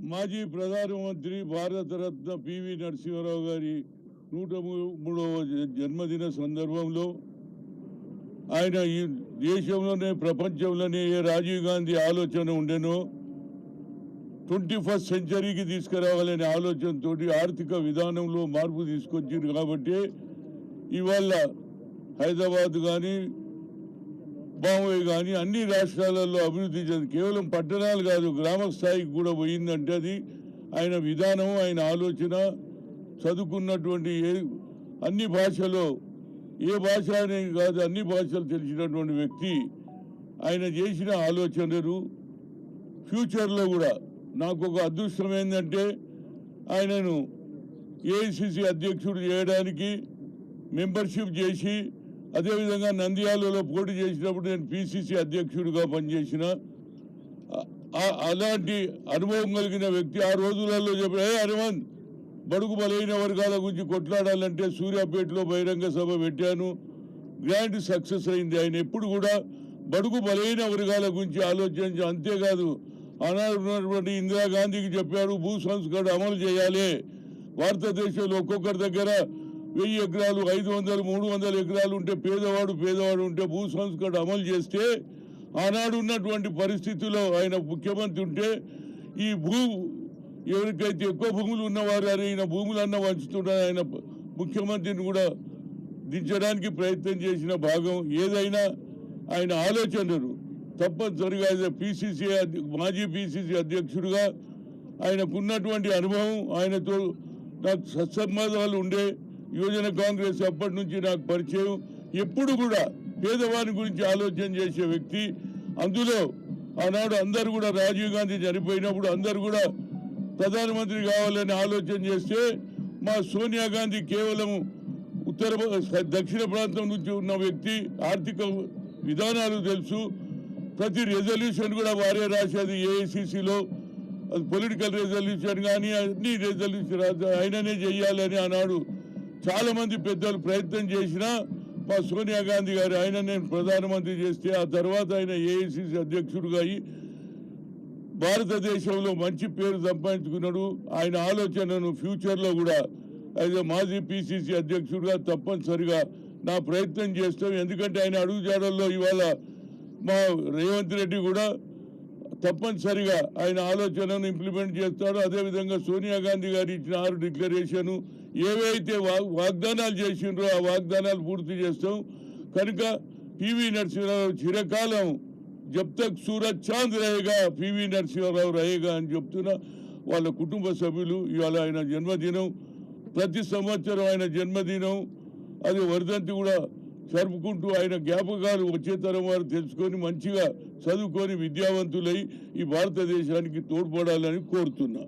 మాజీ ప్రధానమంత్రి భారతరత్న పివి నరసింహారావు గారి 103వ జన్మదిన సందర్భంలో ఆయన ఈ దేశంలోనే ప్రపంచంలోనే ఏ రాజీవ్ గాంధీ ఆలోచన ఉండెనో 21st సెంచరీకి తీసుకురావాలనే ఆలోచనతో ఆర్థిక విధానంలో మార్పు తీసుకొచ్చారు. కాబట్టి ఇవాళ హైదరాబాద్ కానీ బాంబే కానీ అన్ని రాష్ట్రాలలో అభివృద్ధి చెంది కేవలం పట్టణాలు కాదు గ్రామ స్థాయికి కూడా పోయిందంటే అది ఆయన విధానం, ఆయన ఆలోచన. చదువుకున్నటువంటి అన్ని భాషలో ఏ భాష అనే కాదు అన్ని భాషలు తెలిసినటువంటి వ్యక్తి. ఆయన చేసిన ఆలోచనలు ఫ్యూచర్లో కూడా నాకు ఒక అదృష్టం ఏంటంటే ఆయనను ఏఐసిసి అధ్యక్షుడు చేయడానికి మెంబర్షిప్ చేసి అదేవిధంగా నంద్యాలలో పోటీ చేసినప్పుడు నేను పిసిసి అధ్యక్షుడిగా పనిచేసిన అలాంటి అనుభవం కలిగిన వ్యక్తి. ఆ రోజులలో చెప్పిన హనుమంత్ బడుగు బలైన వర్గాల గురించి కొట్లాడాలంటే సూర్యాపేటలో బహిరంగ సభ పెట్టాను, గ్రాండ్ సక్సెస్ అయింది. ఆయన ఎప్పుడు కూడా బడుగు బలైన వర్గాల గురించి ఆలోచించి అంతేకాదు ఆనాడు ఉన్నటువంటి ఇందిరాగాంధీకి చెప్పాడు భూ సంస్కరణ అమలు చేయాలి. భారతదేశంలో ఒక్కొక్కరి దగ్గర 1000 ఎకరాలు 500 300 ఎకరాలు ఉంటే పేదవాడు ఉంటే భూ సంస్కరణ అమలు చేస్తే ఆనాడు ఉన్నటువంటి పరిస్థితుల్లో ఆయన ముఖ్యమంత్రి ఉంటే ఈ ఎవరికైతే ఎక్కువ భూములు ఉన్నవారు ఆయన భూములన్నా వంచుతున్నారు. ఆయన ముఖ్యమంత్రిని కూడా దించడానికి ప్రయత్నం చేసిన భాగం. ఏదైనా ఆయన ఆలోచనలు తప్పనిసరిగా మాజీ పిసిసి అధ్యక్షుడిగా ఆయనకున్నటువంటి అనుభవం, ఆయనతో నాకు సత్సంబంధాలు ఉండే యువజన కాంగ్రెస్ అప్పటి నుంచి నాకు పరిచయం. ఎప్పుడు కూడా పేదవాని గురించి ఆలోచన చేసే వ్యక్తి. అందులో ఆనాడు అందరూ కూడా రాజీవ్ గాంధీ చనిపోయినప్పుడు అందరూ కూడా ప్రధానమంత్రి కావాలని ఆలోచన చేస్తే మా సోనియా గాంధీ కేవలం దక్షిణ ప్రాంతం నుంచి ఉన్న వ్యక్తి, ఆర్థిక విధానాలు తెలుసు. ప్రతి రెజల్యూషన్ కూడా వారే రాసేది ఏఐసిసిలో. అది పొలిటికల్ రెజల్యూషన్ కానీ అన్ని రెజల్యూషన్ ఆయననే చెయ్యాలని ఆనాడు చాలా మంది పెద్దలు ప్రయత్నం చేసినా మా సోనియా గాంధీ గారు ఆయన నేను ప్రధానమంత్రి చేస్తే ఆ తర్వాత ఆయన ఏఐసిసి అధ్యక్షుడిగా అయ్యి భారతదేశంలో మంచి పేరు సంపాదించుకున్నాడు. ఆయన ఆలోచనను ఫ్యూచర్లో కూడా అయితే మాజీ పిసిసి అధ్యక్షుడిగా తప్పనిసరిగా నా ప్రయత్నం చేస్తాం. ఎందుకంటే ఆయన అడుగుజాడల్లో ఇవాళ మా రేవంత్ రెడ్డి కూడా తప్పనిసరిగా ఆయన ఆలోచనను ఇంప్లిమెంట్ చేస్తాడు. అదేవిధంగా సోనియా గాంధీ గారు ఇచ్చిన 6 డిక్లరేషను ఏవైతే వాగ్దానాలు చేసిండ్రో ఆ వాగ్దానాలు పూర్తి చేస్తాం. కనుక పివి నరసింహారావు చిరకాలం జబ్ తక్ సూరజ్ చాంద్ రహేగా పివి నరసింహారావు రహేగా అని చెప్తున్నా. వాళ్ళ కుటుంబ సభ్యులు ఇవాళ ఆయన జన్మదినం, ప్రతి సంవత్సరం ఆయన జన్మదినం అది వర్ధంతి కూడా జరుపుకుంటూ ఆయన జ్ఞాపకాలు వచ్చే తరం వారు తెలుసుకొని మంచిగా చదువుకొని విద్యావంతులై ఈ భారతదేశానికి తోడ్పడాలని కోరుతున్నా.